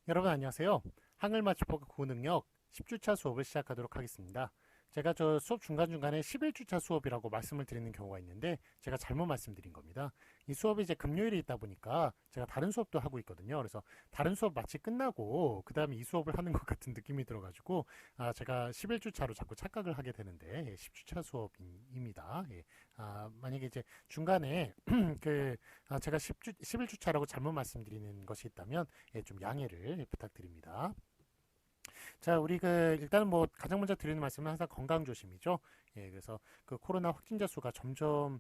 여러분 안녕하세요. 한글 맞춤법 구능력 10주차 수업을 시작하도록 하겠습니다. 제가 저 수업 중간중간에 11주차 수업이라고 말씀을 드리는 경우가 있는데 제가 잘못 말씀드린 겁니다. 이 수업이 이제 금요일에 있다 보니까 제가 다른 수업도 하고 있거든요. 그래서 다른 수업 마치 끝나고 그 다음에 이 수업을 하는 것 같은 느낌이 들어가지고 제가 11주차로 자꾸 착각을 하게 되는데 10주차 수업입니다. 만약에 이제 중간에 제가 11주차라고 잘못 말씀드리는 것이 있다면 좀 양해를 부탁드립니다. 자, 우리 일단은 뭐 가장 먼저 드리는 말씀은 항상 건강 조심이죠. 그래서 그 코로나 확진자 수가 점점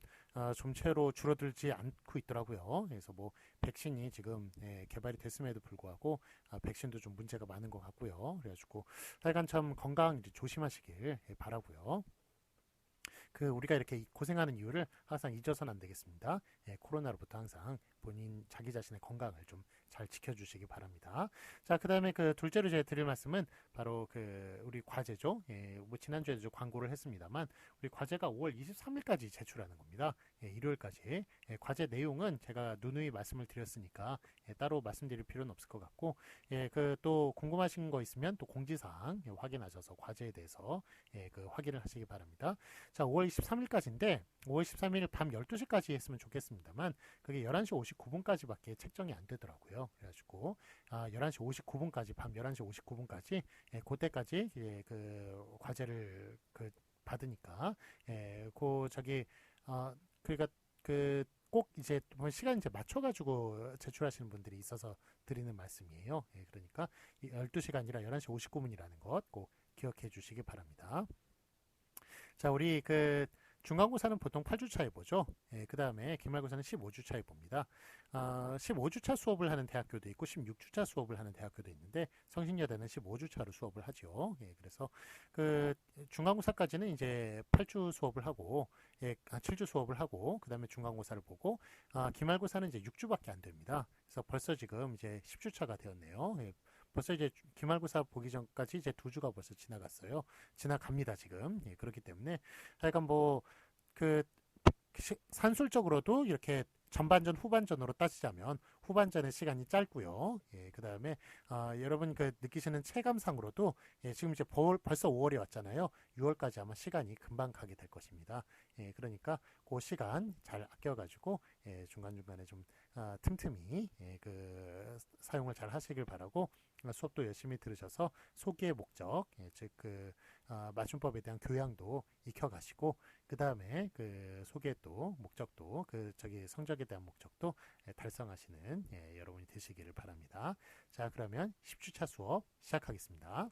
좀채로 줄어들지 않고 있더라고요. 그래서 뭐 백신이 지금 개발이 됐음에도 불구하고 백신도 좀 문제가 많은 것 같고요. 그래가지고 하여간 참 건강 이제 조심하시길 바라고요. 우리가 이렇게 고생하는 이유를 항상 잊어서는 안 되겠습니다. 코로나로부터 항상 본인 자기 자신의 건강을 좀 잘 지켜주시기 바랍니다. 자, 그다음에 둘째로 제가 드릴 말씀은 바로 우리 과제죠. 뭐 지난주에도 광고를 했습니다만 우리 과제가 5월 23일까지 제출하는 겁니다. 일요일까지. 과제 내용은 제가 누누이 말씀을 드렸으니까 따로 말씀드릴 필요는 없을 것 같고, 또 궁금하신 거 있으면 또 공지사항 확인하셔서 과제에 대해서 확인을 하시기 바랍니다. 자, 5월 23일까지인데 5월 13일 밤 12시까지 했으면 좋겠습니다만 그게 11시 59분까지밖에 책정이 안 되더라고요. 그래가지고 11시 59분까지 밤 11시 59분까지 그때까지 과제를 받으니까 그러니까 꼭 이제 시간 이제 맞춰가지고 제출하시는 분들이 있어서 드리는 말씀이에요. 그러니까 12시가 아니라 11시 59분이라는 것 꼭 기억해 주시기 바랍니다. 자, 우리 중간고사는 보통 8주차에 보죠. 그 다음에 기말고사는 15주차에 봅니다. 15주차 수업을 하는 대학교도 있고 16주차 수업을 하는 대학교도 있는데 성신여대는 15주차로 수업을 하죠. 그래서 중간고사까지는 이제 8주 수업을 하고 7주 수업을 하고 그 다음에 중간고사를 보고 기말고사는 이제 6주밖에 안 됩니다. 그래서 벌써 지금 이제 10주차가 되었네요. 벌써 이제 기말고사 보기 전까지 이제 2주가 벌써 지나갔어요. 지나갑니다, 지금. 그렇기 때문에 하여간 그 산술적으로도 이렇게 전반전 후반전으로 따지자면 후반전의 시간이 짧고요. 그 다음에 여러분 느끼시는 체감상으로도 지금 이제 벌써 5월이 왔잖아요. 6월까지 아마 시간이 금방 가게 될 것입니다. 그러니까 그 시간 잘 아껴가지고 중간중간에 좀 틈틈이 사용을 잘 하시길 바라고 수업도 열심히 들으셔서 소기의 목적, 즉 맞춤법에 대한 교양도 익혀가시고 그 다음에 소개도 목적도 성적에 대한 목적도 달성하시는 여러분이 되시기를 바랍니다. 자, 그러면 10주차 수업 시작하겠습니다.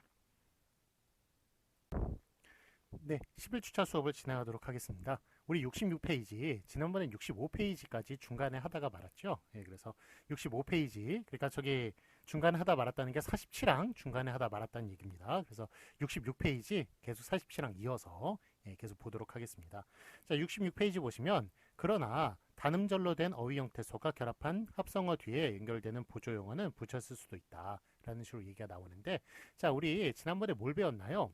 네, 11주차 수업을 진행하도록 하겠습니다. 우리 66페이지, 지난번엔 65페이지까지 중간에 하다가 말았죠. 그래서 65페이지, 그러니까 중간에 하다 말았다는 게 47항 중간에 하다 말았다는 얘기입니다. 그래서 66페이지 계속 47항 이어서 계속 보도록 하겠습니다. 자, 66페이지 보시면 그러나 단음절로 된 어휘 형태소가 결합한 합성어 뒤에 연결되는 보조용어는 붙였을 수도 있다. 라는 식으로 얘기가 나오는데 자, 우리 지난번에 뭘 배웠나요?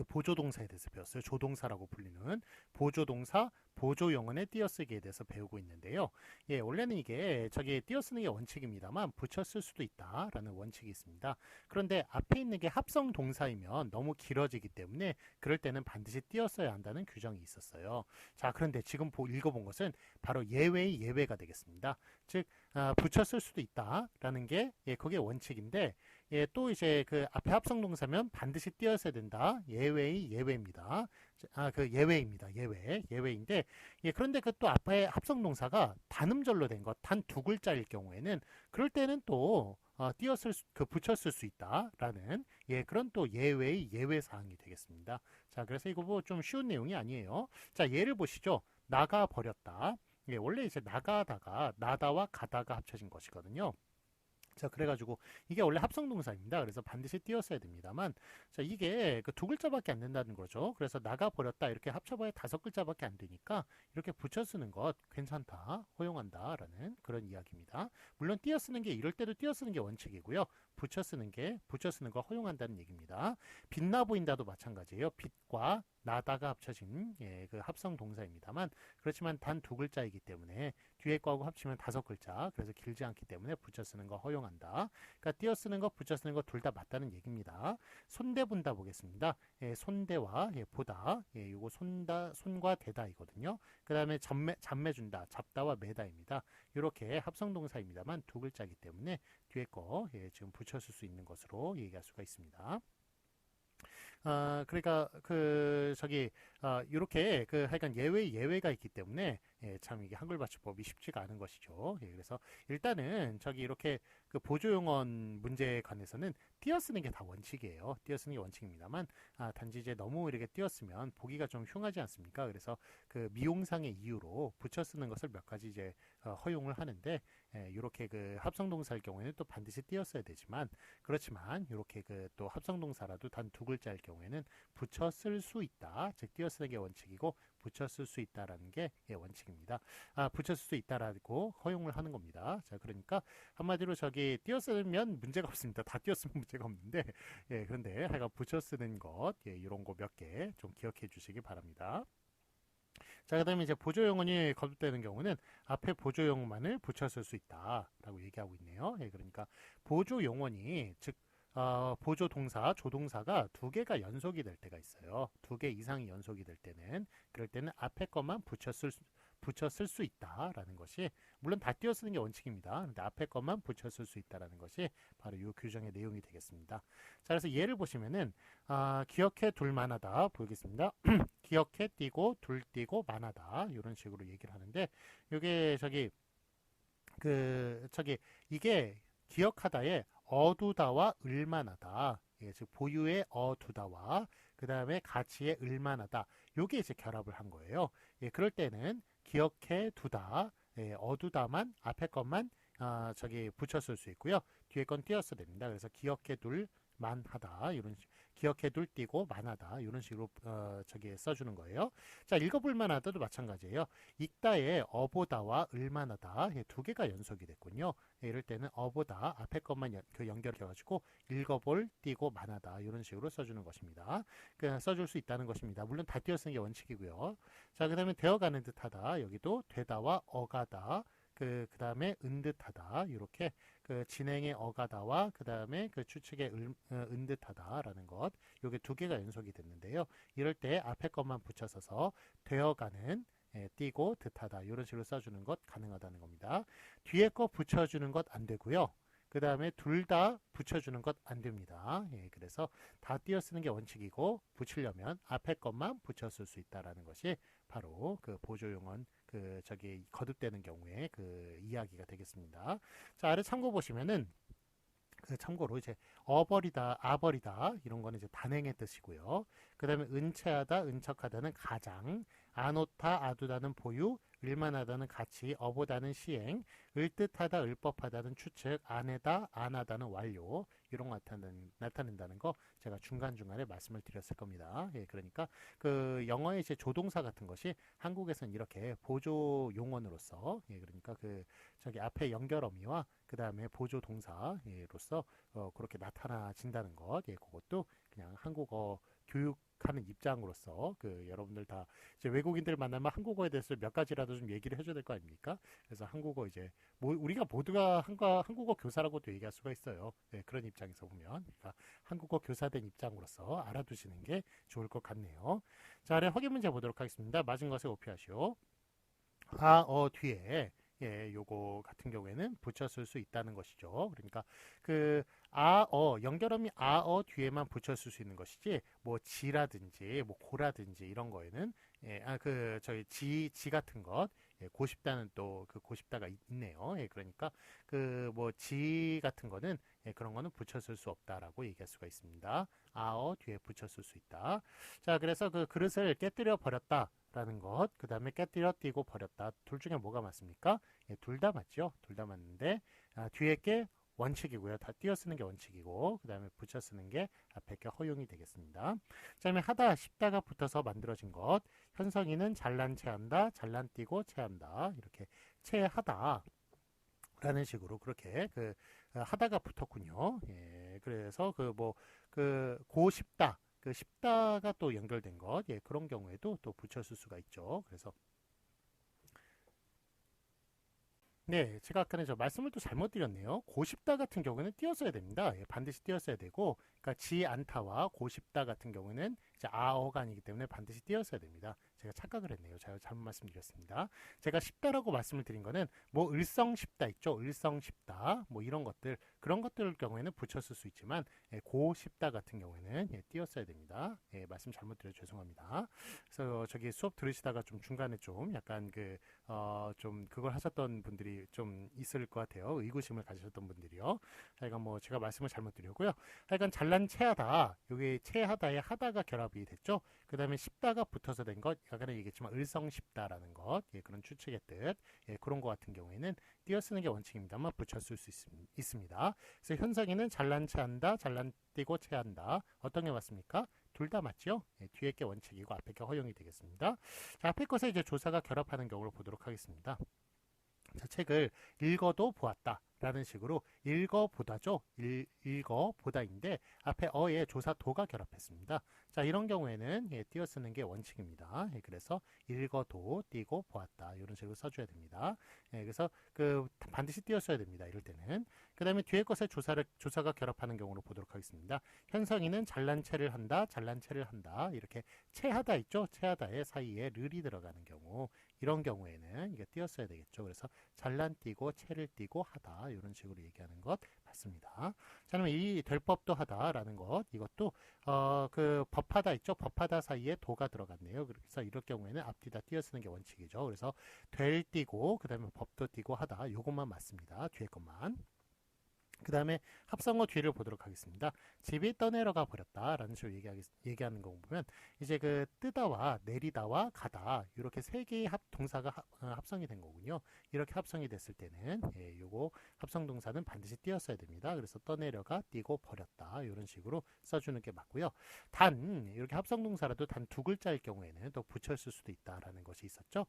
보조동사에 대해서 배웠어요. 조동사라고 불리는 보조동사, 보조용언의 띄어쓰기에 대해서 배우고 있는데요. 원래는 이게 띄어쓰는 게 원칙입니다만 붙였을 수도 있다라는 원칙이 있습니다. 그런데 앞에 있는 게 합성 동사이면 너무 길어지기 때문에 그럴 때는 반드시 띄어써야 한다는 규정이 있었어요. 자, 그런데 지금 읽어본 것은 바로 예외의 예외가 되겠습니다. 즉 붙였을 수도 있다라는 게 그게 원칙인데 또 이제 앞에 합성 동사면 반드시 띄어서야 된다. 예외의 예외입니다. 예외입니다. 예외인데 그런데 또 앞에 합성 동사가 단음절로 된 것, 단 두 글자일 경우에는 그럴 때는 또 붙였을 수 있다라는 그런 또 예외의 예외 사항이 되겠습니다. 자, 그래서 이거 뭐 좀 쉬운 내용이 아니에요. 자, 예를 보시죠. 나가 버렸다. 원래 이제 나가다가 나다와 가다가 합쳐진 것이거든요. 자, 그래가지고 이게 원래 합성동사입니다. 그래서 반드시 띄었어야 됩니다만, 자, 이게 두 글자밖에 안 된다는 거죠. 그래서 나가버렸다 이렇게 합쳐봐야 5글자밖에 안 되니까 이렇게 붙여 쓰는 것 괜찮다, 허용한다라는 그런 이야기입니다. 물론 띄어 쓰는 게 이럴 때도 띄어 쓰는 게 원칙이고요. 붙여 쓰는 거 허용한다는 얘기입니다. 빛나 보인다도 마찬가지예요. 빛과 나다가 합쳐진 합성 동사입니다만 그렇지만 단 두 글자이기 때문에 뒤에 거하고 합치면 5글자. 그래서 길지 않기 때문에 붙여 쓰는 거 허용한다. 그러니까 띄어 쓰는 거, 붙여 쓰는 거 둘 다 맞다는 얘기입니다. 손대 본다 보겠습니다. 예, 손대와 예, 보다. 예, 요거 손과 대다이거든요. 그 다음에 잡매 준다. 잡다와 매다입니다. 이렇게 합성동사입니다만 2글자이기 때문에 뒤에 거 예, 지금 붙였을 수 있는 것으로 얘기할 수가 있습니다. 그러니까 이렇게 하여간 예외가 있기 때문에 예, 참 이게 한글 맞춤법이 쉽지가 않은 것이죠. 예, 그래서 일단은 이렇게 그 보조용언 문제에 관해서는 띄어 쓰는 게 다 원칙이에요. 띄어 쓰는 게 원칙입니다만 단지 이제 너무 이렇게 띄어 쓰면 보기가 좀 흉하지 않습니까? 그래서 그 미용상의 이유로 붙여 쓰는 것을 몇 가지 이제 허용을 하는데 예, 이렇게 그 합성동사일 경우에는 또 반드시 띄어 써야 되지만 그렇지만 이렇게 그 또 합성동사라도 단 2글자일 경우에는 붙여 쓸 수 있다. 즉 띄어 쓰는 게 원칙이고 붙여 쓸 수 있다라는 게 예, 원칙입니다. 붙여 쓸 수 있다라고 허용을 하는 겁니다. 자, 그러니까 한마디로 띄어 쓰면 문제가 없습니다. 다 띄어 쓰면 문제가 없는데 예, 그런데 하여간 붙여 쓰는 것 예, 이런 거 몇 개 좀 기억해 주시기 바랍니다. 자, 그 다음에 이제 보조용언이 거듭되는 경우는 앞에 보조용어만을 붙여 쓸 수 있다라고 얘기하고 있네요. 예, 그러니까 보조용언이 즉 보조동사, 조동사가 2개가 연속이 될 때가 있어요. 2개 이상이 연속이 될 때는 그럴 때는 앞에 것만 붙여 쓸 수 있다라는 것이 물론 다 띄어 쓰는 게 원칙입니다. 근데 앞에 것만 붙여 쓸 수 있다라는 것이 바로 이 규정의 내용이 되겠습니다. 자, 그래서 예를 보시면은 기억해 둘 만하다 보겠습니다. 기억해 띄고 둘 띄고 만하다 이런 식으로 얘기를 하는데 이게 이게 기억하다에 어두다와 을만하다. 예, 즉 보유의 어두다와 그 다음에 가치의 을만하다. 요게 이제 결합을 한 거예요. 예, 그럴 때는 기억해 두다, 예, 어두다만 앞에 것만 붙였을 수 있고요. 뒤에 건 띄었어야 됩니다. 그래서 기억해 둘 만하다 이런 기억해 둘 띄고 만하다 이런 식으로 써주는 거예요. 자, 읽어볼 만하다도 마찬가지예요. 읽다에 어보다와 을만하다 예, 2개가 연속이 됐군요. 예, 이럴 때는 어보다 앞에 것만 연결해가지고 읽어볼 띄고 만하다 이런 식으로 써주는 것입니다. 써줄 수 있다는 것입니다. 물론 다 띄어 쓰는 게 원칙이고요. 자, 그 다음에 되어가는 듯하다 여기도 되다와 어가다 그 다음에 은듯하다 이렇게 그 진행의 어가다와 그 다음에 그 추측의 은듯하다라는 것 요게 2개가 연속이 됐는데요. 이럴 때 앞에 것만 붙여서서 되어가는 띄고 듯하다 이런 식으로 써주는 것 가능하다는 겁니다. 뒤에 거 붙여주는 것 안 되고요. 그 다음에 둘 다 붙여주는 것 안 됩니다. 예, 그래서 다 띄어 쓰는 게 원칙이고 붙이려면 앞에 것만 붙였을 수 있다라는 것이 바로 그 보조용언 거듭되는 경우에 그 이야기가 되겠습니다. 자, 아래 참고 보시면은 참고로 이제 어버리다, 아버리다 이런 거는 이제 단행의 뜻이고요. 그 다음에 은채하다, 은척하다는 가장, 아놓다, 아두다는 보유, 을만하다는 가치, 어보다는 시행, 을듯하다, 을법하다는 추측, 안해다, 안하다는 완료 이런 거 나타낸다는 거 제가 중간중간에 말씀을 드렸을 겁니다. 예, 그러니까 그 영어의 이제 조동사 같은 것이 한국에서는 이렇게 보조 용언으로서 예, 그러니까 앞에 연결어미와 그 다음에 보조 동사로서 그렇게 나타나진다는 것, 예, 그것도 그냥 한국어 교육하는 입장으로서 여러분들 다 이제 외국인들 만나면 한국어에 대해서 몇 가지라도 좀 얘기를 해줘야 될 거 아닙니까? 그래서 한국어 이제 우리가 모두가 한국어 교사라고도 얘기할 수가 있어요. 예, 그런 입장에서 보면 그러니까 한국어 교사된 입장으로서 알아두시는 게 좋을 것 같네요. 자, 아래 확인 문제 보도록 하겠습니다. 맞은 것에 오피하시오. 뒤에 예, 요거 같은 경우에는 붙였을 수 있다는 것이죠. 그러니까 연결음이 뒤에만 붙였을 수 있는 것이지 뭐 지라든지 뭐 고라든지 이런 거에는 예, 지 같은 것 예, 고쉽다는 또 그 고쉽다가 있네요. 예, 그러니까 뭐 지 같은 거는 예, 그런 거는 붙였을 수 없다라고 얘기할 수가 있습니다. 뒤에 붙였을 수 있다. 자, 그래서 그 그릇을 깨뜨려 버렸다. 라는 것, 그 다음에 깨뜨려 띄고 버렸다. 둘 중에 뭐가 맞습니까? 예, 둘 다 맞죠? 둘 다 맞는데 뒤에 게 원칙이고요. 다 띄어 쓰는 게 원칙이고 그 다음에 붙여 쓰는 게 앞에 게 허용이 되겠습니다. 그 다음에 하다, 싶다가 붙어서 만들어진 것. 현성이는 잘난 체한다, 잘난 띄고 체한다. 이렇게 체하다 라는 식으로 그렇게 하다가 붙었군요. 예, 그래서 고쉽다 쉽다가 또 연결된 것, 예, 그런 경우에도 또 붙였을 수가 있죠. 그래서 네, 제가 아까는 저 말씀을 또 잘못 드렸네요. 고쉽다 같은 경우는 띄었어야 됩니다. 예, 반드시 띄었어야 되고, 그러니까 지 않다와 고쉽다 같은 경우는 이제 아어가 아니기 때문에 반드시 띄었어야 됩니다. 제가 착각을 했네요. 제가 잘못 말씀드렸습니다. 제가 쉽다라고 말씀을 드린 거는 뭐 을성 쉽다 있죠. 을성 쉽다 뭐 이런 것들 그런 것들 경우에는 붙였을 수 있지만 예, 고 쉽다 같은 경우에는 예, 띄었어야 됩니다. 예, 말씀 잘못 드려 죄송합니다. 그래서 저기 수업 들으시다가 좀 중간에 좀 약간 좀 그걸 하셨던 분들이 좀 있을 것 같아요. 의구심을 가지셨던 분들이요. 하여간 뭐 제가 말씀을 잘못 드렸고요. 하여간 잘난 체하다. 여기 체하다에 하다가 결합이 됐죠. 그 다음에 쉽다가 붙어서 된 것, 아까는 얘기했지만 을성 쉽다라는 것, 예, 그런 추측의 뜻, 예, 그런 것 같은 경우에는 띄어쓰는 게 원칙입니다만 붙였을 수 있습니다. 그래서 현상에는 잘난 체한다, 잘난 띄고 체한다. 어떤 게 맞습니까? 둘 다 맞죠? 예, 뒤에 게 원칙이고 앞에 게 허용이 되겠습니다. 자, 앞에 것에 이제 조사가 결합하는 경우를 보도록 하겠습니다. 자, 책을 읽어도 보았다. 라는 식으로 읽어보다죠. 읽어보다인데 앞에 어에 조사 도가 결합했습니다. 자, 이런 경우에는 예, 띄어쓰는 게 원칙입니다. 예, 그래서 읽어도 띄고 보았다. 이런 식으로 써줘야 됩니다. 예, 그래서 반드시 띄어써야 됩니다. 이럴 때는. 그 다음에 뒤에 것에 조사가 결합하는 경우로 보도록 하겠습니다. 현성이는 잘난 체를 한다. 잘난 체를 한다. 이렇게 체하다 있죠. 체하다의 사이에 르이 들어가는 경우 이런 경우에는 이게 띄었어야 되겠죠. 그래서 잘난 띄고 체를 띄고 하다 이런 식으로 얘기하는 것 맞습니다. 자, 그러면 이 될 법도 하다라는 것 이것도 그 법하다 있죠. 법하다 사이에 도가 들어갔네요. 그래서 이럴 경우에는 앞뒤다 띄어 쓰는 게 원칙이죠. 그래서 될 띄고 그 다음에 법도 띄고 하다 요것만 맞습니다. 뒤에 것만. 그 다음에 합성어 뒤를 보도록 하겠습니다. 집이 떠내려가 버렸다라는 식으로 얘기하는 거 보면 이제 그 뜨다와 내리다와 가다 이렇게 세 개의 동사가 합성이 된 거군요. 이렇게 합성이 됐을 때는 예, 요거 합성 동사는 반드시 띄었어야 됩니다. 그래서 떠내려가 띄고 버렸다 이런 식으로 써주는 게 맞고요. 단 이렇게 합성 동사라도 단 두 글자일 경우에는 또 붙였을 수도 있다라는 것이 있었죠.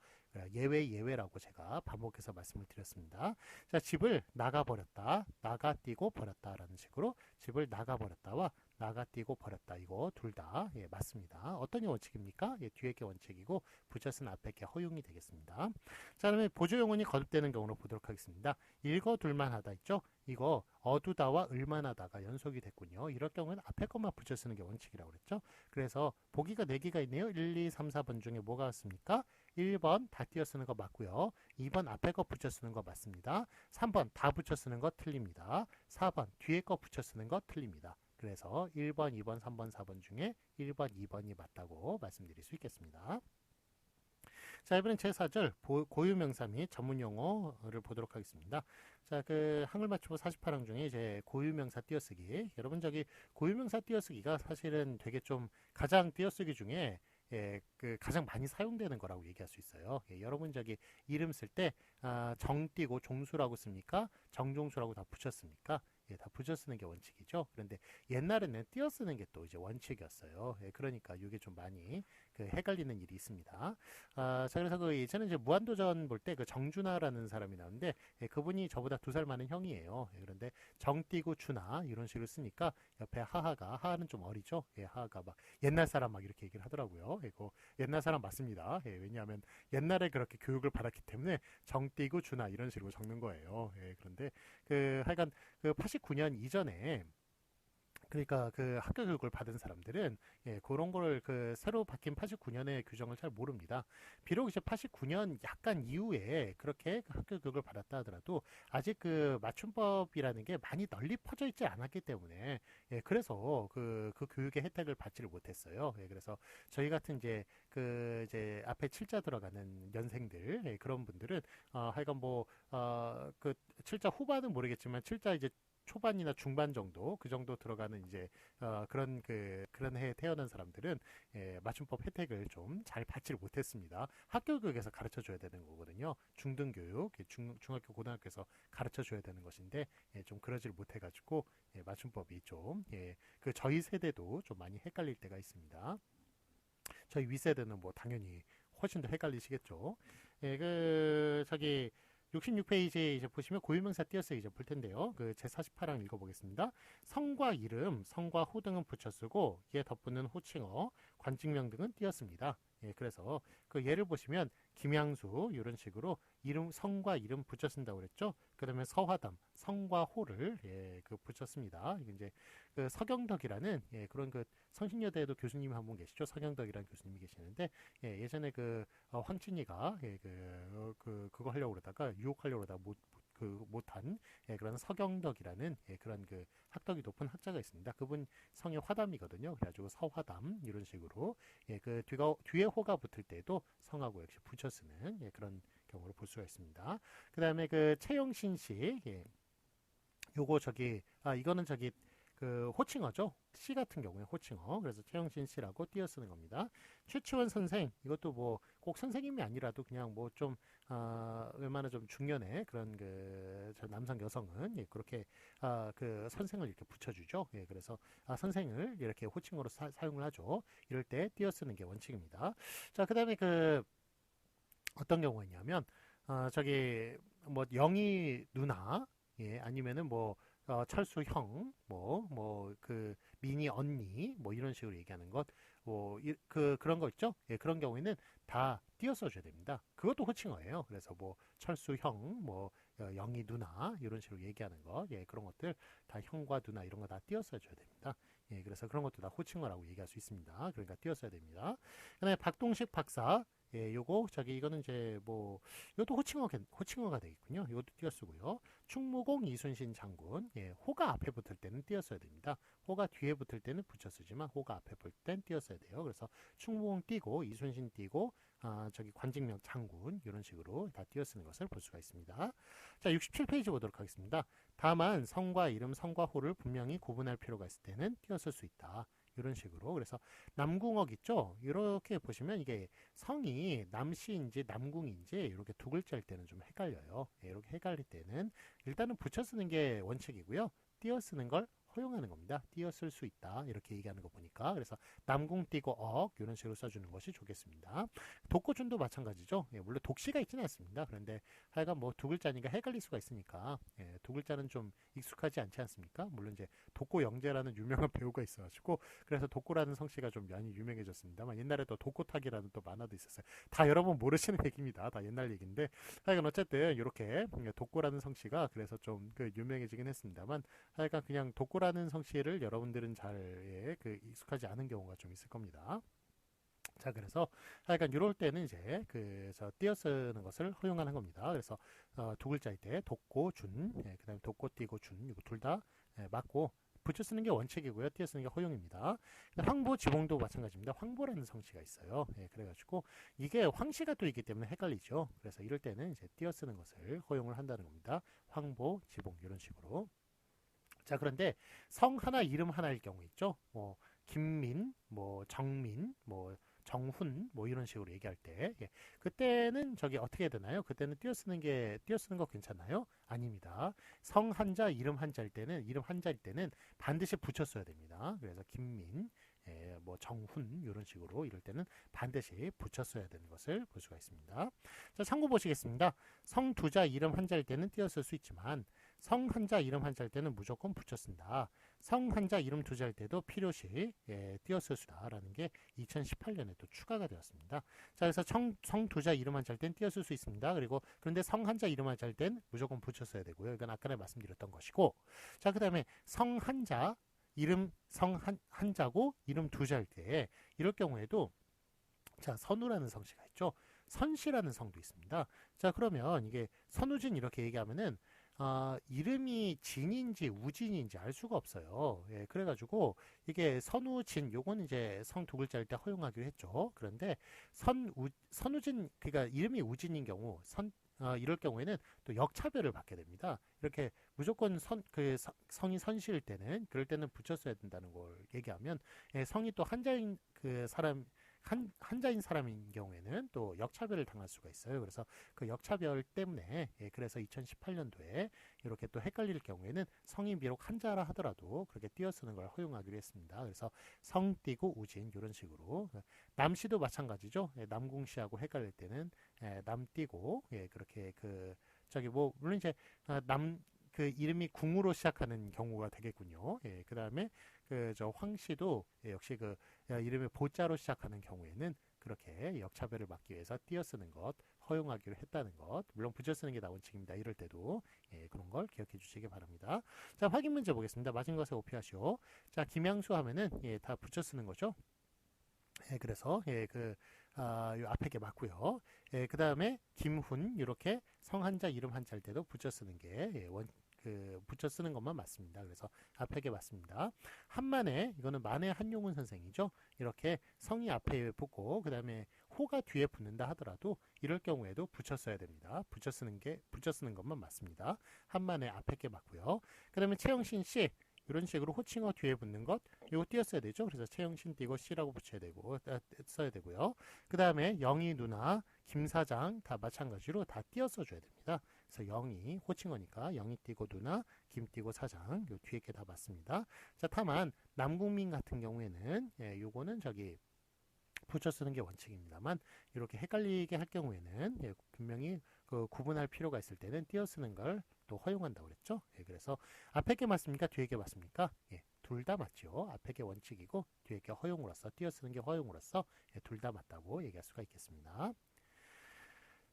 예외라고 제가 반복해서 말씀을 드렸습니다. 자, 집을 나가버렸다. 나가 띄고 버렸다라는 식으로 집을 나가버렸다와 나가 띄고 버렸다. 이거 둘 다 예, 맞습니다. 어떤 게 원칙입니까? 예, 뒤에 게 원칙이고 붙였은 앞에 게 허용이 되겠습니다. 자, 그러면 보조용언이 거듭되는 경우로 보도록 하겠습니다. 읽어둘만 하다 있죠? 이거 어두다와 을만하다가 연속이 됐군요. 이럴 경우는 앞에 것만 붙여 쓰는 게 원칙이라고 그랬죠. 그래서 보기가 4개가 있네요. 1, 2, 3, 4번 중에 뭐가 같습니까? 1번 다 띄어 쓰는 거 맞고요. 2번 앞에 거 붙여 쓰는 거 맞습니다. 3번 다 붙여 쓰는 거 틀립니다. 4번 뒤에 거 붙여 쓰는 거 틀립니다. 그래서 1번, 2번, 3번, 4번 중에 1번, 2번이 맞다고 말씀드릴 수 있겠습니다. 자, 이번엔 제4절 고유명사 및 전문용어를 보도록 하겠습니다. 자, 그 한글 맞춤법 48항 중에 이제 고유명사 띄어쓰기. 여러분 저기 고유명사 띄어쓰기가 사실은 되게 좀 가장 띄어쓰기 중에 예, 그 가장 많이 사용되는 거라고 얘기할 수 있어요. 예, 여러분 저기 이름 쓸 때 정 띄고 종수라고 씁니까? 정종수라고 다 붙였습니까? 예, 다 붙여 쓰는 게 원칙이죠. 그런데 옛날에는 띄어 쓰는 게 또 이제 원칙이었어요. 예, 그러니까 이게 좀 많이 헷갈리는 일이 있습니다. 자, 그래서 그 예전에 이제 무한도전 볼 때 그 정준하라는 사람이 나오는데 예, 그분이 저보다 2살 많은 형이에요. 예, 그런데 정 띄고 준하 이런 식으로 쓰니까 옆에 하하는 좀 어리죠. 예, 하하가 막 옛날 사람 막 이렇게 얘기를 하더라고요. 예, 그 옛날 사람 맞습니다. 예, 왜냐하면 옛날에 그렇게 교육을 받았기 때문에 정 띄고 준하 이런 식으로 적는 거예요. 예, 그런데 하여간 89년 이전에 그러니까 그 학교 교육을 받은 사람들은 예, 그런 거를 새로 바뀐 89년의 규정을 잘 모릅니다. 비록 이제 89년 약간 이후에 그렇게 학교 교육을 받았다 하더라도 아직 그 맞춤법이라는 게 많이 널리 퍼져 있지 않았기 때문에 예, 그래서 그 교육의 혜택을 받지를 못했어요. 예, 그래서 저희 같은 이제 앞에 7자 들어가는 연생들 예, 그런 분들은 하여간 그 7자 후반은 모르겠지만 7자 이제 초반이나 중반 정도 그 정도 들어가는 이제 그런 해에 태어난 사람들은 예, 맞춤법 혜택을 좀 잘 받지를 못했습니다. 학교 교육에서 가르쳐 줘야 되는 거거든요. 중등 교육, 중학교 고등학교에서 가르쳐 줘야 되는 것인데 예, 좀 그러지를 못해가지고 예, 맞춤법이 좀 예, 저희 세대도 좀 많이 헷갈릴 때가 있습니다. 저희 윗세대는 뭐 당연히 훨씬 더 헷갈리시겠죠. 예, 저기 66페이지에 이제 보시면 고유명사 띄어서 이제 볼 텐데요. 제48항 읽어보겠습니다. 성과 이름, 성과 후 등은 붙여 쓰고 이에 덧붙는 호칭어, 관직명 등은 띄었습니다. 예, 그래서 그 예를 보시면 김양수 이런 식으로 이름 성과 이름 붙여 쓴다고 그랬죠. 그다음에 서화담 성과 호를 예, 그 붙였습니다. 이게 이제 그 서경덕이라는 예, 그런 그 성신여대에도 교수님이 한 분 계시죠. 서경덕이라는 교수님이 계시는데 예, 예전에 그 황친이가 예, 그거 하려고 그러다가 유혹하려고 그러다가 못한 예, 그런 서경덕이라는 예, 그런 그 학덕이 높은 학자가 있습니다. 그분 성이 화담이거든요. 그래가지고 서화담 이런 식으로 예, 그 뒤에 호가 붙을 때도 성하고 역시 붙여 쓰는 예, 그런 경우를 볼 수가 있습니다. 그 다음에 그 최영신 씨, 예, 요거 이거는 그 호칭어죠. 시 같은 경우에 호칭어. 그래서 최영신 씨라고 띄어 쓰는 겁니다. 최치원 선생, 이것도 뭐 꼭 선생님이 아니라도 그냥 뭐 좀 얼마나 좀 중년의 그런 저 남성 여성은 예, 그렇게 그 선생을 이렇게 붙여주죠. 예, 그래서 선생을 이렇게 호칭어로 사용을 하죠. 이럴 때 띄어 쓰는 게 원칙입니다. 자, 그다음에 그 어떤 경우가 있냐면 뭐 영희 누나 예 아니면은 뭐 철수 형 뭐 그 미니 언니 뭐 이런 식으로 얘기하는 것 뭐 그런 거 있죠. 예 그런 경우에는 다 띄어 써줘야 됩니다. 그것도 호칭어예요. 그래서 뭐 철수 형뭐 영희 누나 이런 식으로 얘기하는 것 예 그런 것들 다 형과 누나 이런 거 다 띄어 써줘야 됩니다. 예 그래서 그런 것도 다 호칭어라고 얘기할 수 있습니다. 그러니까 띄어 써야 됩니다. 그다음에 박동식 박사 예, 이거는 이제 뭐 이것도 호칭어가 되겠군요. 이것도 띄어쓰고요. 충무공 이순신 장군, 예, 호가 앞에 붙을 때는 띄어써야 됩니다. 호가 뒤에 붙을 때는 붙여 쓰지만 호가 앞에 붙을 땐 띄어써야 돼요. 그래서 충무공 띄고 이순신 띄고 관직명 장군 이런 식으로 다 띄어쓰는 것을 볼 수가 있습니다. 자, 67페이지 보도록 하겠습니다. 다만 성과 이름, 성과 호를 분명히 구분할 필요가 있을 때는 띄어쓸 수 있다. 이런 식으로 그래서 남궁억 있죠. 이렇게 보시면 이게 성이 남시인지 남궁인지 이렇게 두 글자일 때는 좀 헷갈려요. 예, 이렇게 헷갈릴 때는 일단은 붙여 쓰는 게 원칙이고요. 띄어 쓰는 걸 허용하는 겁니다. 띄어 쓸 수 있다. 이렇게 얘기하는 거 보니까 그래서 남궁 띄고 억 이런 식으로 써주는 것이 좋겠습니다. 독고준도 마찬가지죠. 예, 물론 독시가 있지는 않습니다. 그런데 하여간 뭐 두 글자니까 헷갈릴 수가 있으니까 예, 두 글자는 좀 익숙하지 않지 않습니까? 물론 이제 독고 영재라는 유명한 배우가 있어가지고 그래서 독고라는 성씨가 좀 많이 유명해졌습니다만 옛날에 또 독고타기라는 또 만화도 있었어요. 다 여러분 모르시는 얘기입니다. 다 옛날 얘기인데 하여간 어쨌든 이렇게 독고라는 성씨가 그래서 좀 그 유명해지긴 했습니다만 하여간 그냥 독고라는 성씨를 여러분들은 잘 익숙하지 않은 경우가 좀 있을 겁니다. 자, 그래서 하여간 이럴 때는 이제 그래서 띄어쓰는 것을 허용하는 겁니다. 그래서 두 글자일 때 독고 준, 예, 그다음에 독고 띄고 준 이거 둘 다 맞고 붙여 쓰는 게 원칙이고요. 띄어 쓰는 게 허용입니다. 황보 지봉도 마찬가지입니다. 황보라는 성씨가 있어요. 예, 그래가지고 이게 황씨가 또 있기 때문에 헷갈리죠. 그래서 이럴 때는 이제 띄어 쓰는 것을 허용을 한다는 겁니다. 황보 지봉 이런 식으로. 자, 그런데 성 하나 이름 하나일 경우 있죠. 뭐 김민, 뭐 정민, 뭐 정훈 뭐 이런 식으로 얘기할 때 예. 그때는 어떻게 해야 되나요? 그때는 띄어쓰는 거 괜찮나요? 아닙니다. 성 한자 이름 한자일 때는 반드시 붙였어야 됩니다. 그래서 김민 예, 뭐 정훈 이런 식으로 이럴 때는 반드시 붙였어야 되는 것을 볼 수가 있습니다. 자, 참고 보시겠습니다. 성 두자 이름 한자일 때는 띄어쓸 수 있지만 성 한자 이름 한자일 때는 무조건 붙여 쓴다. 성 한자 이름 두자일 때도 필요시 띄어쓸 수 있다라는 게 2018년에 또 추가가 되었습니다. 자, 그래서 성 두자 이름 한자일 땐 띄어쓸 수 있습니다. 그런데 성 한자 이름 한자일 땐 무조건 붙여 써야 되고요. 이건 아까 말씀드렸던 것이고, 자, 그다음에 성 한자 이름 한자고 이름 두자일 때 이럴 경우에도 자, 선우라는 성씨가 있죠. 선씨라는 성도 있습니다. 자, 그러면 이게 선우진 이렇게 얘기하면은 이름이 진인지 우진인지 알 수가 없어요. 예, 그래가지고 이게 선우진 요거는 이제 성 두 글자일 때 허용하기로 했죠. 그런데 선우진 그러니까 이름이 우진인 경우 이럴 경우에는 또 역차별을 받게 됩니다. 이렇게 무조건 성이 선씨일 때는 그럴 때는 붙였어야 된다는 걸 얘기하면 성이 또 한자인 한자인 사람인 경우에는 또 역차별을 당할 수가 있어요. 그래서 그 역차별 때문에 그래서 2018년도에 이렇게 또 헷갈릴 경우에는 성이 비록 한자라 하더라도 그렇게 띄어쓰는 걸 허용하기로 했습니다. 그래서 성 띄고 우진 이런 식으로 남씨도 마찬가지죠. 남궁씨하고 헷갈릴 때는 남 띄고 그렇게 물론 이제 그 이름이 궁으로 시작하는 경우가 되겠군요. 그 다음에 황씨도 역시 이름이 보자로 시작하는 경우에는 그렇게 역차별을 막기 위해서 띄어쓰는 것 허용하기로 했다는 것. 물론 붙여쓰는 게 다 원칙입니다. 이럴 때도 그런 걸 기억해 주시기 바랍니다. 자, 확인 문제 보겠습니다. 맞은 것에 오피하시오. 자, 김양수 하면은 다 붙여쓰는 거죠. 그래서 요 앞에 게 맞고요. 그 다음에 김훈 이렇게 성 한자 이름 한자일 때도 붙여 쓰는 게 붙여 쓰는 것만 맞습니다. 그래서 앞에 게 맞습니다. 한만에 이거는 만의 한용운 선생이죠. 이렇게 성이 앞에 붙고 그 다음에 호가 뒤에 붙는다 하더라도 이럴 경우에도 붙여 써야 됩니다. 붙여 쓰는 것만 맞습니다. 한만에 앞에 게 맞고요. 그 다음에 최영신 씨 이런 식으로 호칭어 뒤에 붙는 것 이거 띄었어야 되죠. 그래서 최영신 띄고 씨라고 붙여야 되고 써야 되고요. 그 다음에 영희 누나, 김 사장 다 마찬가지로 다 띄어서 줘야 됩니다. 그래서 영희 호칭어니까 영희 띄고 누나, 김 띄고 사장 요 뒤에 게 다 맞습니다. 자, 다만 남궁민 같은 경우에는 요거는 저기 붙여 쓰는 게 원칙입니다만 이렇게 헷갈리게 할 경우에는 분명히 구분할 필요가 있을 때는 띄어 쓰는 걸 또 허용한다고 그랬죠. 그래서 앞에 게 맞습니까? 뒤에 게 맞습니까? 둘 다 맞죠. 앞에 게 원칙이고 뒤에 게 허용으로서 띄어 쓰는 게 허용으로서 둘 다 맞다고 얘기할 수가 있겠습니다.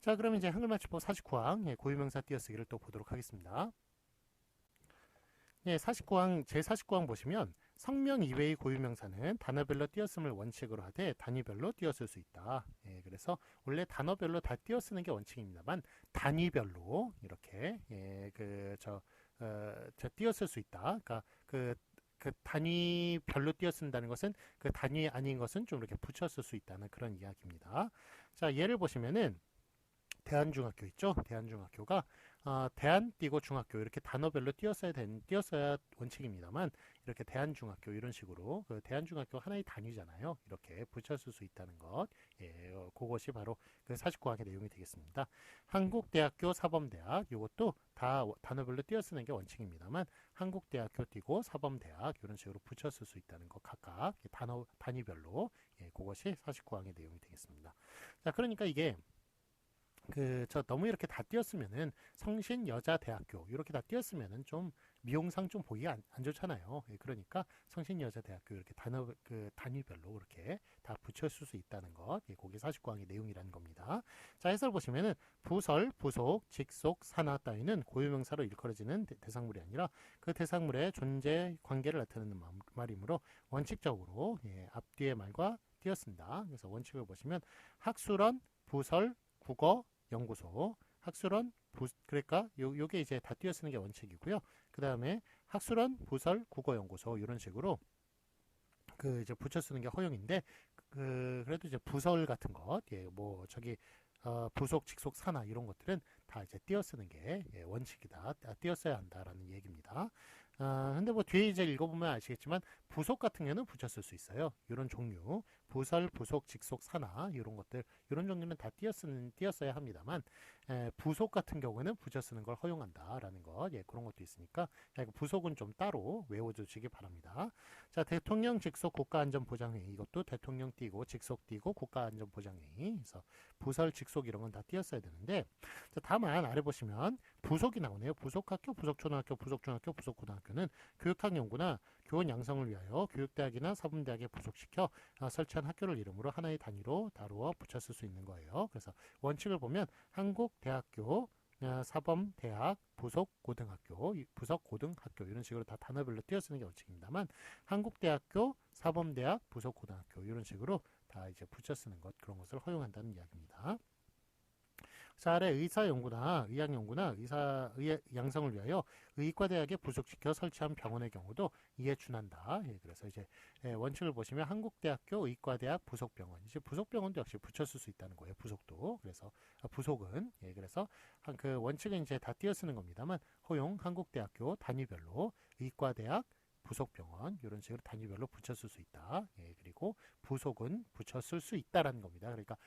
자, 그럼 이제 한글 맞춤법 49항 고유명사 띄어쓰기를 또 보도록 하겠습니다. 49항 제49항 보시면 성명 이외의 고유명사는 단어별로 띄어쓰을 원칙으로 하되 단위별로 띄어쓸 수 있다. 그래서 원래 단어별로 다 띄어쓰는 게 원칙입니다만 단위별로 이렇게 띄어쓸 수 있다. 그러니까 그 단위별로 띄어쓴다는 것은 그 단위 아닌 것은 좀 이렇게 붙였을 수 있다는 그런 이야기입니다. 자, 예를 보시면은 대한중학교 있죠. 대한중학교가 대한 띄고 중학교 이렇게 단어별로 띄었어야 원칙입니다만 이렇게 대한중학교 이런 식으로 그 대한중학교 하나의 단위잖아요. 이렇게 붙였을 수 있다는 것. 그것이 바로 그 49항의 내용이 되겠습니다. 한국대학교 사범대학 이것도 다 단어별로 띄어쓰는 게 원칙입니다만 한국대학교 띄고 사범대학 이런 식으로 붙였을 수 있다는 것 각각 단위별로 그것이 49항의 내용이 되겠습니다. 자, 그러니까 이게 너무 이렇게 다 띄었으면은 성신여자대학교 이렇게 다 띄었으면은 좀 미용상 좀 보기 안 좋잖아요. 그러니까 성신여자대학교 이렇게 단위별로 그렇게 다 붙였을 수 있다는 것. 그게 49항의 내용이라는 겁니다. 자, 해설 보시면은 부설, 부속, 직속, 산하 따위는 고유명사로 일컬어지는 대상물이 아니라 그 대상물의 존재 관계를 나타내는 말이므로 원칙적으로 앞뒤의 말과 띄었습니다. 그래서 원칙을 보시면 학술원, 부설, 국어, 연구소, 학술원, 그러니까 요게 이제 다 띄어쓰는 게 원칙이고요. 그 다음에 학술원, 부설, 국어연구소 이런 식으로 이제 붙여 쓰는 게 허용인데 그래도 이제 부설 같은 것, 부속, 직속, 산하 이런 것들은 다 이제 띄어쓰는 게 원칙이다. 띄어써야 한다라는 얘기입니다. 근데 뭐 뒤에 이제 읽어보면 아시겠지만 부속 같은 경우는 붙였을 수 있어요. 이런 종류 부설, 부속, 직속, 산하 이런 것들 이런 종류는 다 띄었어야 합니다만 부속 같은 경우에는 붙여쓰는 걸 허용한다라는 것 그런 것도 있으니까 부속은 좀 따로 외워주시기 바랍니다. 자, 대통령 직속 국가안전보장회의 이것도 대통령 띄고 직속 띄고 국가안전보장회의 그래서 부설, 직속 이런 건 다 띄었어야 되는데 자, 다만 아래 보시면 부속이 나오네요. 부속학교, 부속초등학교, 부속중학교, 부속고등학교는 교육학 연구나 교원 양성을 위하여 교육대학이나 사범대학에 부속시켜 설치한 학교를 이름으로 하나의 단위로 다루어 붙였을 수 있는 거예요. 그래서 원칙을 보면 한국대학교, 사범대학, 부속고등학교, 부속고등학교 이런 식으로 다 단어별로 띄어쓰는 게 원칙입니다만 한국대학교, 사범대학, 부속고등학교 이런 식으로 다 이제 붙여쓰는 것 그런 것을 허용한다는 이야기입니다. 자, 아래 의사연구나 의학연구나 의학 양성을 위하여 의과대학에 부속시켜 설치한 병원의 경우도 이에 준한다. 그래서 이제 원칙을 보시면 한국대학교 의과대학 부속병원 이제 부속병원도 역시 붙였을 수 있다는 거예요. 부속도 그래서 부속은 그래서 그 원칙은 이제 다 띄어쓰는 겁니다만 허용 한국대학교 단위별로 의과대학 부속병원 이런 식으로 단위별로 붙였을 수 있다. 그리고 부속은 붙였을 수 있다라는 겁니다. 그러니까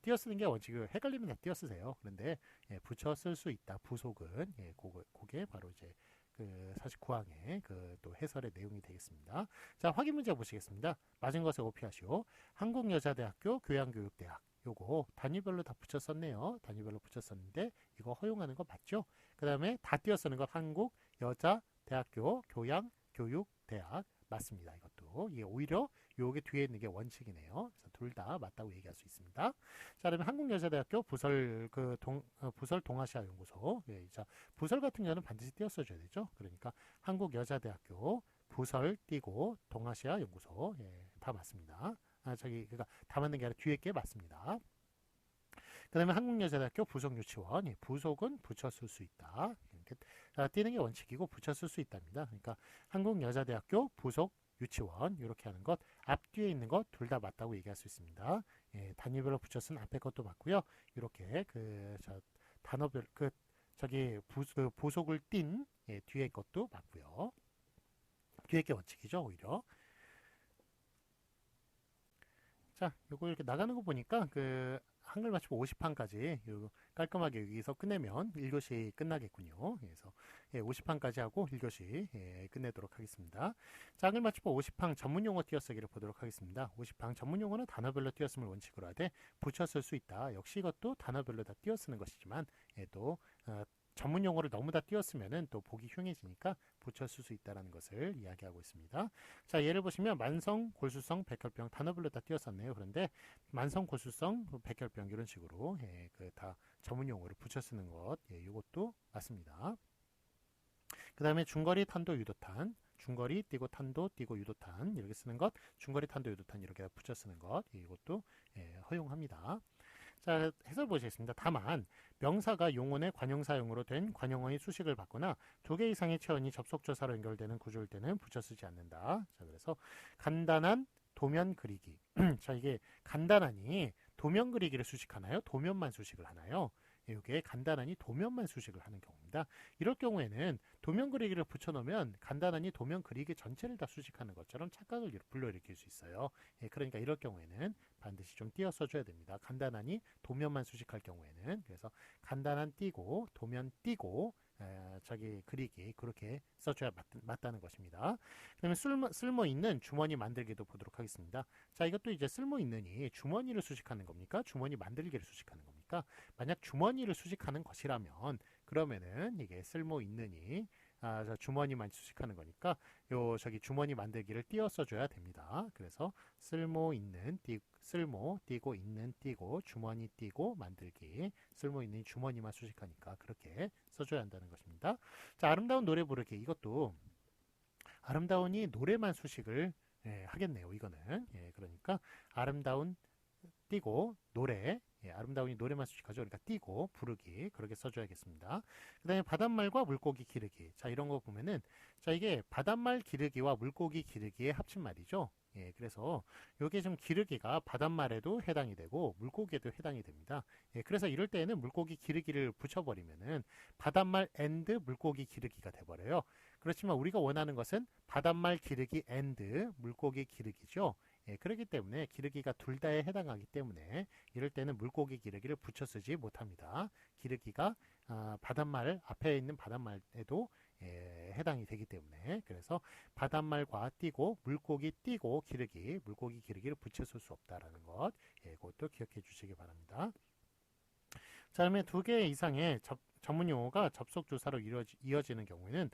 띄어쓰는 게 원칙이고 헷갈리면 다 띄어쓰세요. 그런데 붙였을 수 있다. 부속은 그게 바로 이제 그 49항의 또 해설의 내용이 되겠습니다. 자, 확인 문제 보시겠습니다. 맞은 것에 오피하시오. 한국여자대학교 교양교육대학 요거 단위별로 다 붙였었네요. 단위별로 붙였었는데 이거 허용하는 거 맞죠? 그 다음에 다 띄어쓰는 것 한국여자대학교 교양교육대학 맞습니다. 이것도 이게 오히려 요게 뒤에 있는 게 원칙이네요. 그래서 둘 다 맞다고 얘기할 수 있습니다. 자, 그러면 한국여자대학교 부설 동아시아연구소. 예, 자, 부설 같은 경우는 반드시 띄었어줘야 되죠. 그러니까 한국여자대학교 부설 띄고 동아시아연구소. 예, 다 맞습니다. 그러니까 다 맞는 게 아니라 뒤에 게 맞습니다. 그 다음에 한국여자대학교 부속유치원. 예, 부속은 붙였을 수 있다. 이렇게 띄는 게 원칙이고 붙였을 수 있답니다. 그러니까 한국여자대학교 부속 유치원 이렇게 하는 것 앞뒤에 있는 것 둘 다 맞다고 얘기할 수 있습니다. 예, 단위별로 붙였으면 앞에 것도 맞고요. 이렇게 단어별 그 보속을 띈 예, 뒤에 것도 맞고요. 뒤에 게 원칙이죠 오히려. 자, 요거 이렇게 나가는 거 보니까 한글 맞춤 50판까지 깔끔하게 여기서 끝내면 1교시 끝나겠군요. 그래서 예, 50판까지 하고 1교시 예, 끝내도록 하겠습니다. 자, 한글 맞춤 50판 전문 용어 띄어쓰기를 보도록 하겠습니다. 50판 전문 용어는 단어별로 띄었음을 원칙으로 하되 붙였을 수 있다. 역시 이것도 단어별로 다 띄어쓰는 것이지만 예, 또 전문 용어를 너무 다 띄었으면은 또 보기 흉해지니까 붙였을 수 있다는 것을 이야기하고 있습니다. 자, 예를 보시면 만성, 골수성, 백혈병 단어별로 다 띄었었네요. 그런데 만성, 골수성, 백혈병 이런 식으로 예, 다 전문 용어를 붙여 쓰는 것, 예, 이것도 맞습니다. 그 다음에 중거리 탄도 유도탄, 중거리 띄고 탄도 띄고 유도탄 이렇게 쓰는 것, 중거리 탄도 유도탄 이렇게 붙여 쓰는 것, 예, 이것도 예, 허용합니다. 자, 해설 보시겠습니다. 다만 명사가 용언의 관용사용으로 된 관용어의 수식을 받거나 두 개 이상의 체언이 접속조사로 연결되는 구조일 때는 붙여 쓰지 않는다. 자, 그래서 간단한 도면 그리기. 자, 이게 간단하니 도면 그리기를 수식하나요? 도면만 수식을 하나요? 이게 간단하니 도면만 수식을 하는 경우입니다. 이럴 경우에는 도면 그리기를 붙여놓으면 간단하니 도면 그리기 전체를 다 수식하는 것처럼 착각을 불러일으킬 수 있어요. 예, 그러니까 이럴 경우에는 반드시 좀 띄어 써줘야 됩니다. 간단하니 도면만 수식할 경우에는 그래서 간단한 띄고 도면 띄고 그리기 그렇게 써줘야 맞다는 것입니다. 그다음에 쓸모 있는 주머니 만들기도 보도록 하겠습니다. 자, 이것도 이제 쓸모 있는이 주머니를 수식하는 겁니까? 주머니 만들기를 수식하는 겁니까? 만약 주머니를 수식하는 것이라면 그러면은 이게 쓸모 있는이 주머니만 수식하는 거니까 주머니 만들기를 띄어 써줘야 됩니다. 그래서 쓸모 띄고 있는 띄고 주머니 띄고 만들기 쓸모 있는 주머니만 수식하니까 그렇게 써줘야 한다는 것입니다. 자, 아름다운 노래 부르기 이것도 아름다운이 노래만 수식을 예, 하겠네요. 이거는 예, 그러니까 아름다운 띄고 노래 예, 아름다운이 노래만 수식하죠. 그러니까 띄고 부르기 그렇게 써줘야겠습니다. 그 다음에 바닷말과 물고기 기르기 자 이런 거 보면은 자 이게 바닷말 기르기와 물고기 기르기의 합친말이죠. 예, 그래서 요게 좀 기르기가 바닷말에도 해당이 되고 물고기에도 해당이 됩니다. 예, 그래서 이럴 때에는 물고기 기르기를 붙여버리면은 바닷말 앤드 물고기 기르기가 돼버려요. 그렇지만 우리가 원하는 것은 바닷말 기르기 앤드 물고기 기르기죠. 예, 그렇기 때문에 기르기가 둘 다에 해당하기 때문에 이럴 때는 물고기 기르기를 붙여 쓰지 못합니다. 기르기가 바닷말 앞에 있는 바닷말에도 예, 해당이 되기 때문에 그래서 바닷말과 띄고 물고기 띄고 기르기 물고기 기르기를 붙여 쓸 수 없다라는 것 예, 그것도 기억해 주시기 바랍니다. 자, 그다음에 두 개 이상의 전문 용어가 접속 조사로 이어지는 경우에는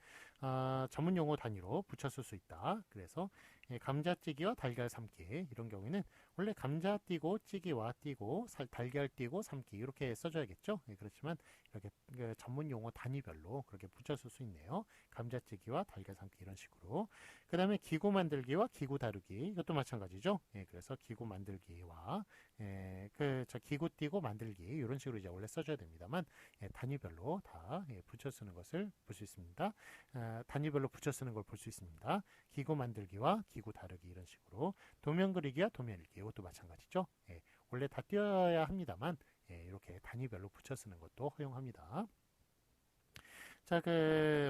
전문 용어 단위로 붙였을 수 있다. 그래서 예, 감자찌개와 달걀 삶기 이런 경우에는 원래 감자 띄고 찌개와 띄고 달걀 띄고 삶기 이렇게 써줘야겠죠. 예, 그렇지만 이렇게 전문 용어 단위별로 그렇게 붙였을 수 있네요. 감자찌개와 달걀 삶기 이런 식으로. 그 다음에 기구 만들기와 기구 다루기 이것도 마찬가지죠. 예, 그래서 기구 만들기와 예, 기구 띄고 만들기 이런 식으로 이제 원래 써줘야 됩니다만 예, 단위별로 다 예, 붙여 쓰는 것을 볼 수 있습니다. 단위별로 붙여 쓰는 걸 볼 수 있습니다. 기구 만들기와 기구 다루기 이런 식으로 도면 그리기와 도면 읽기 이것도 마찬가지죠. 예, 원래 다 띄어야 합니다만 예, 이렇게 단위별로 붙여 쓰는 것도 허용합니다. 자,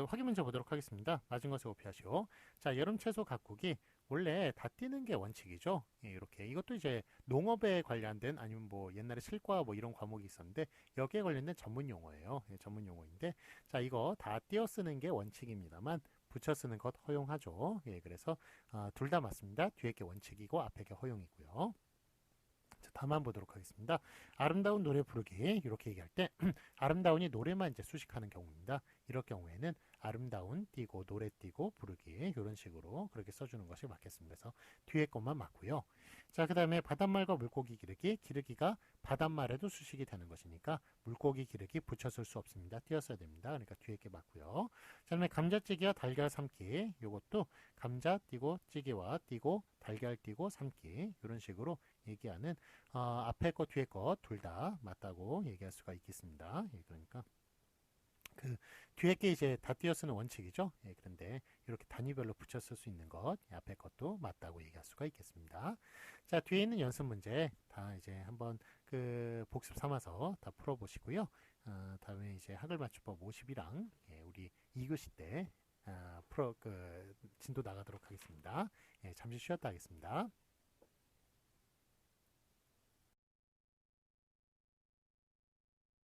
확인 문제 보도록 하겠습니다. 맞은 것을 오피하시오. 자, 여름 채소 가꾸기 원래 다 띄는 게 원칙이죠. 예, 이렇게 이것도 이제 농업에 관련된 아니면 뭐 옛날에 실과 뭐 이런 과목이 있었는데 여기에 관련된 전문 용어예요. 예, 전문 용어인데 자, 이거 다 띄어 쓰는 게 원칙입니다만 붙여 쓰는 것 허용하죠. 예, 그래서 둘 다 맞습니다. 뒤에 게 원칙이고 앞에 게 허용이고요. 자, 다음 한번 보도록 하겠습니다. 아름다운 노래 부르기 이렇게 얘기할 때 아름다운이 노래만 이제 수식하는 경우입니다. 이럴 경우에는 아름다운 띄고 노래 띄고 부르기 이런 식으로 그렇게 써주는 것이 맞겠습니다. 그래서 뒤에 것만 맞고요. 자, 그 다음에 바닷말과 물고기 기르기. 기르기가 바닷말에도 수식이 되는 것이니까 물고기 기르기 붙였을 수 없습니다. 띄었어야 됩니다. 그러니까 뒤에 게 맞고요. 자, 그다음에 감자찌개와 달걀 삶기. 이것도 감자 띄고 찌개와 띄고 달걀 띄고 삶기 이런 식으로 얘기하는 앞에 것 뒤에 것 둘 다 맞다고 얘기할 수가 있겠습니다. 예, 그러니까 그 뒤에 게 이제 다 띄어 쓰는 원칙이죠. 예, 그런데 이렇게 단위별로 붙여 쓸 수 있는 것 앞에 것도 맞다고 얘기할 수가 있겠습니다. 자, 뒤에 있는 연습 문제 다 이제 한번 그 복습 삼아서 다 풀어보시고요. 다음에 이제 학을 맞춤법 50이랑 예, 우리 2교시 때 진도 나가도록 하겠습니다. 예, 잠시 쉬었다 하겠습니다.